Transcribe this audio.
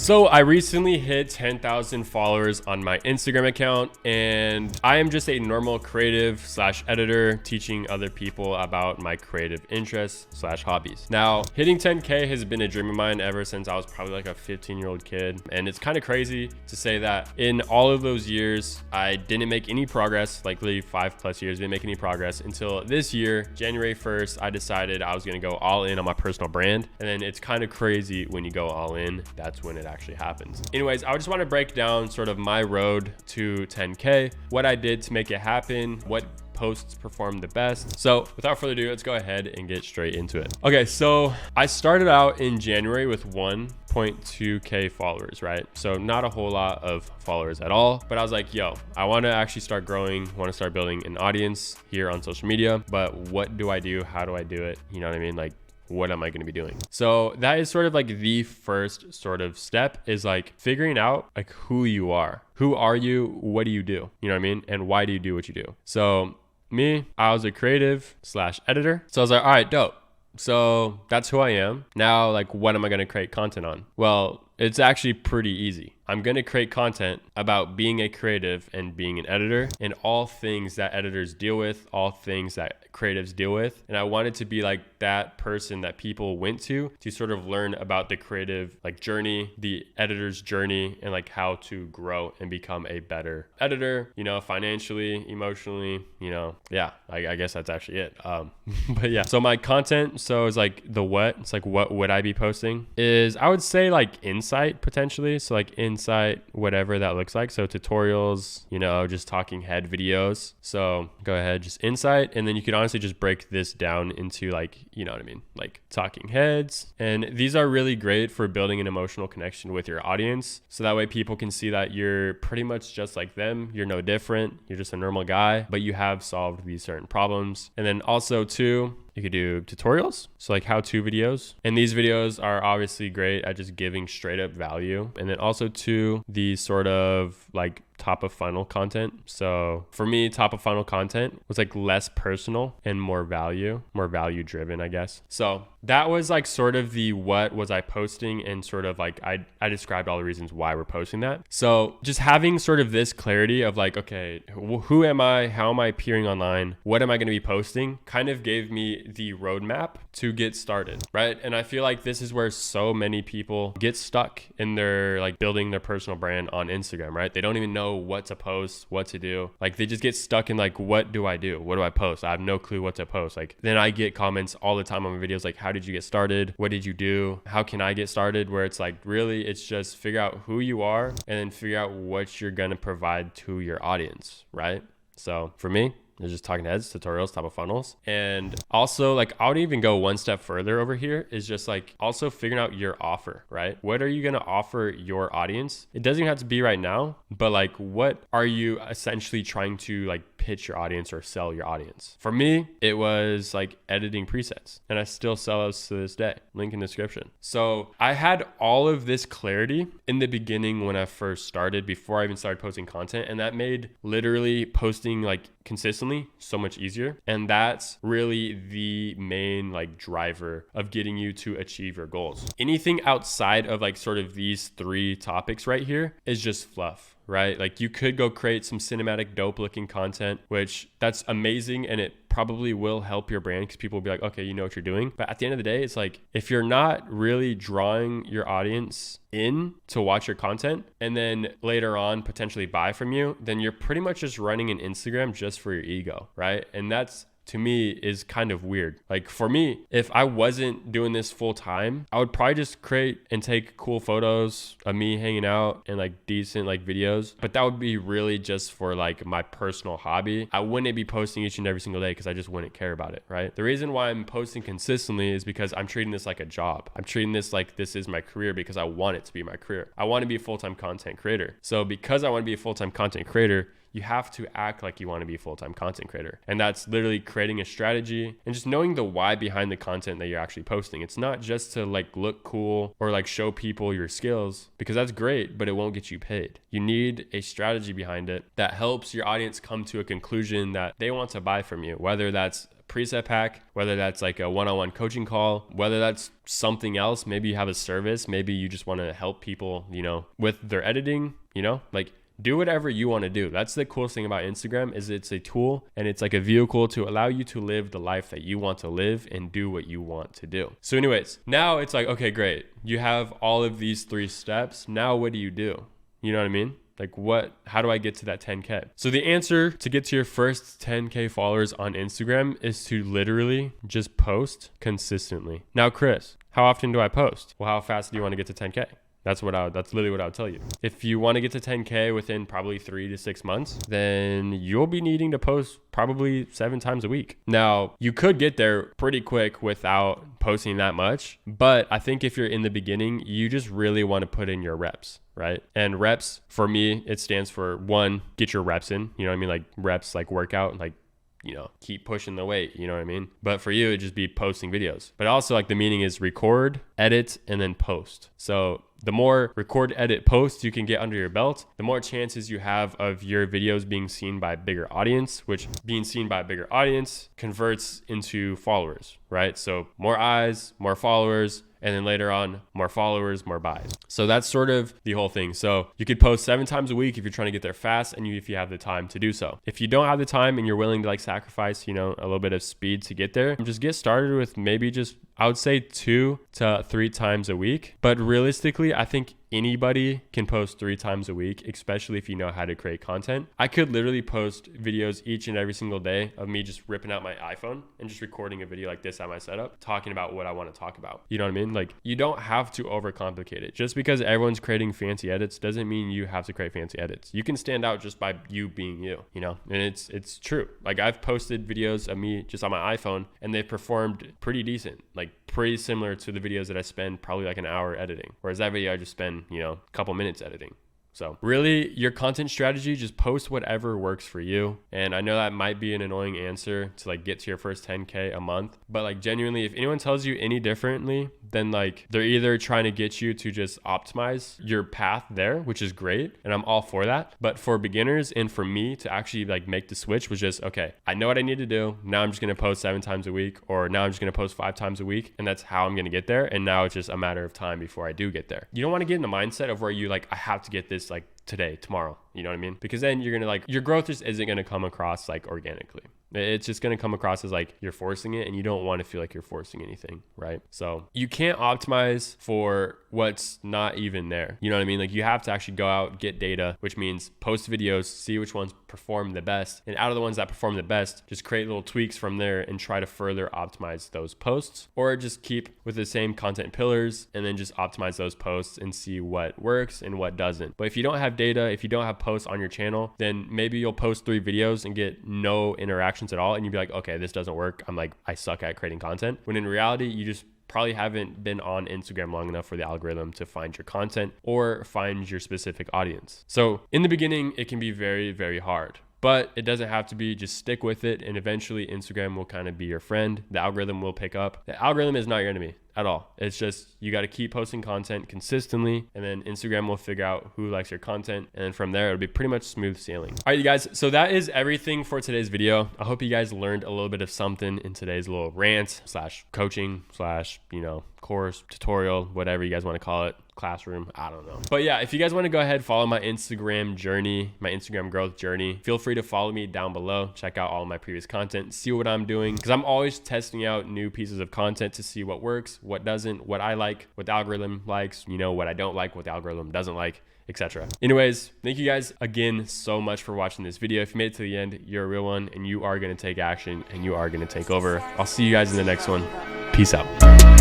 So I recently hit 10,000 followers on my Instagram account, and I am just a normal creative slash editor teaching other people about my creative interests slash hobbies. Now, hitting 10K has been a dream of mine ever since I was probably like a 15-year-old kid. And it's kind of crazy to say that in all of those years, I didn't make any progress, like literally 5+ years, didn't make any progress until this year, January 1st, I decided I was gonna go all in on my personal brand. And then it's kind of crazy when you go all in, that's when it actually happens. Anyways, I just want to break down sort of my road to 10K, what I did to make it happen, what posts performed the best. So without further ado, let's go ahead and get straight into it. Okay, so I started out in January with 1.2K followers, right? So not a whole lot of followers at all, but I was like, yo, I want to actually start growing, want to start building an audience here on social media, but what do I do? How do I do it? You know what I mean? Like, what am I going to be doing? So that is sort of like the first sort of step, is like figuring out like who you are. Who are you? What do you do? You know what I mean? And why do you do what you do? So me, I was a creative slash editor. So I was like, all right, dope. So that's who I am. Now, like, what am I going to create content on? Well, it's actually pretty easy. I'm going to create content about being a creative and being an editor and all things that editors deal with, all things that creatives deal with. And I wanted to be like that person that people went to sort of learn about the creative like journey, the editor's journey, and like how to grow and become a better editor, you know, financially, emotionally, you know, yeah, I guess that's actually it. But yeah, so my content, so it's like the what, it's like what would I be posting is, I would say like insight potentially. So like insight, whatever that looks like. So tutorials, you know, just talking head videos. So go ahead, just insight. And then you could honestly just break this down into like, you know what I mean? Like talking heads. And these are really great for building an emotional connection with your audience. So that way people can see that you're pretty much just like them. You're no different. You're just a normal guy, but you have solved these certain problems. And then also too, you could do tutorials, so like how-to videos. And these videos are obviously great at just giving straight up value. And then also too, the sort of like top of funnel content. So for me, top of funnel content was like less personal and more value driven, I guess. So that was like sort of the what was I posting, and sort of like I described all the reasons why we're posting that. So just having sort of this clarity of like, okay, who am I? How am I appearing online? What am I going to be posting? Kind of gave me the roadmap to get started, right? And I feel like this is where so many people get stuck in their like building their personal brand on Instagram, right? They don't even know what to post, what to do. Like they just get stuck in like, what do I do? What do I post? I have no clue what to post. Like then I get comments all the time on my videos like, how did you get started? What did you do? How can I get started? Where it's like, really, it's just figure out who you are and then figure out what you're going to provide to your audience, right? So for me, there's just talking heads, tutorials, top of funnels. And also like, I would even go one step further over here, is just like also figuring out your offer, right? What are you going to offer your audience? It doesn't even have to be right now, but like, what are you essentially trying to like pitch your audience or sell your audience? For me, it was like editing presets, and I still sell those to this day. Link in description. So I had all of this clarity in the beginning when I first started, before I even started posting content. And that made literally posting like consistently so much easier. And that's really the main like driver of getting you to achieve your goals. Anything outside of like sort of these three topics right here is just fluff, right? Like you could go create some cinematic dope looking content, which that's amazing. And it probably will help your brand because people will be like, okay, you know what you're doing. But at the end of the day, it's like, if you're not really drawing your audience in to watch your content and then later on potentially buy from you, then you're pretty much just running an Instagram just for your ego, right? And that's, to me, is kind of weird. Like for me, if I wasn't doing this full time, I would probably just create and take cool photos of me hanging out and like decent like videos, but that would be really just for like my personal hobby. I wouldn't be posting each and every single day because I just wouldn't care about it, right? The reason why I'm posting consistently is because I'm treating this like a job. I'm treating this like this is my career because I want it to be my career. I want to be a full-time content creator. So because I want to be a full-time content creator, you have to act like you want to be a full-time content creator. And that's literally creating a strategy and just knowing the why behind the content that you're actually posting. It's not just to like look cool or like show people your skills, because that's great, but it won't get you paid. You need a strategy behind it that helps your audience come to a conclusion that they want to buy from you, whether that's preset pack, whether that's like a one-on-one coaching call, whether that's something else, maybe you have a service, maybe you just want to help people, you know, with their editing, you know, like do whatever you want to do. That's the coolest thing about Instagram is it's a tool and it's like a vehicle to allow you to live the life that you want to live and do what you want to do. So anyways, now it's like, okay, great. You have all of these 3 steps. Now what do? You know what I mean? Like how do I get to that 10K? So the answer to get to your first 10K followers on Instagram is to literally just post consistently. Now, Chris, how often do I post? Well, how fast do you want to get to 10K? That's literally what I would tell you. If you want to get to 10K within probably 3 to 6 months, then you'll be needing to post probably 7 times a week. Now, you could get there pretty quick without posting that much, but I think if you're in the beginning, you just really want to put in your reps, right? And reps, for me, it stands for 1, get your reps in. You know what I mean? Like reps, like workout, like, you know, keep pushing the weight, you know what I mean? But for you, it'd just be posting videos. But also like the meaning is record, edit, and then post. So the more record, edit, post you can get under your belt, the more chances you have of your videos being seen by a bigger audience, which being seen by a bigger audience converts into followers, right? So more eyes, more followers, and then later on, more followers, more buys. So that's sort of the whole thing. So you could post 7 times a week if you're trying to get there fast and if you have the time to do so. If you don't have the time and you're willing to like sacrifice, you know, a little bit of speed to get there, just get started with maybe just, I would say 2 to 3 times a week. But realistically, I think anybody can post 3 times a week, especially if you know how to create content. I could literally post videos each and every single day of me just ripping out my iPhone and just recording a video like this at my setup, talking about what I want to talk about. You know what I mean? Like you don't have to overcomplicate it. Just because everyone's creating fancy edits doesn't mean you have to create fancy edits. You can stand out just by you being you know? And it's true. Like I've posted videos of me just on my iPhone and they've performed pretty decent, like pretty similar to the videos that I spend probably like an hour editing. Whereas that video I just spend, you know, a couple minutes editing. So really your content strategy, just post whatever works for you. And I know that might be an annoying answer to like get to your first 10K a month, but like genuinely, if anyone tells you any differently, then like they're either trying to get you to just optimize your path there, which is great. And I'm all for that. But for beginners and for me to actually like make the switch was just, okay, I know what I need to do. Now I'm just going to post 7 times a week, or now I'm just going to post 5 times a week. And that's how I'm going to get there. And now it's just a matter of time before I do get there. You don't want to get in the mindset of where you like, I have to get this like today, tomorrow, you know what I mean? Because then you're going to like, your growth just isn't going to come across like organically. It's just going to come across as like you're forcing it, and you don't want to feel like you're forcing anything, right? So you can't optimize for what's not even there. You know what I mean? Like you have to actually go out, get data, which means post videos, see which ones perform the best. And out of the ones that perform the best, just create little tweaks from there and try to further optimize those posts, or just keep with the same content pillars and then just optimize those posts and see what works and what doesn't. But if you don't have data, if you don't have posts on your channel, then maybe you'll post 3 videos and get no interaction at all, and you'd be like, okay, this doesn't work. I suck at creating content. When in reality, you just probably haven't been on Instagram long enough for the algorithm to find your content or find your specific audience. So in the beginning, it can be very, very hard. But it doesn't have to be. Just stick with it, and eventually Instagram will kind of be your friend. The algorithm will pick up. The algorithm is not your enemy at all. It's just you got to keep posting content consistently, and then Instagram will figure out who likes your content, and then from there it'll be pretty much smooth sailing. All right, you guys, so that is everything for today's video. I hope you guys learned a little bit of something in today's little rant slash coaching slash, you know, course, tutorial, whatever you guys want to call it, classroom, I don't know. But yeah, if you guys want to go ahead, follow my Instagram journey, my Instagram growth journey, feel free to follow me down below. Check out all my previous content, see what I'm doing, because I'm always testing out new pieces of content to see what works, what doesn't, what I like, what the algorithm likes, you know, what I don't like, what the algorithm doesn't like, etc. Anyways, thank you guys again so much for watching this video. If you made it to the end, you're a real one, and you are going to take action, and you are going to take over. I'll see you guys in the next one. Peace out.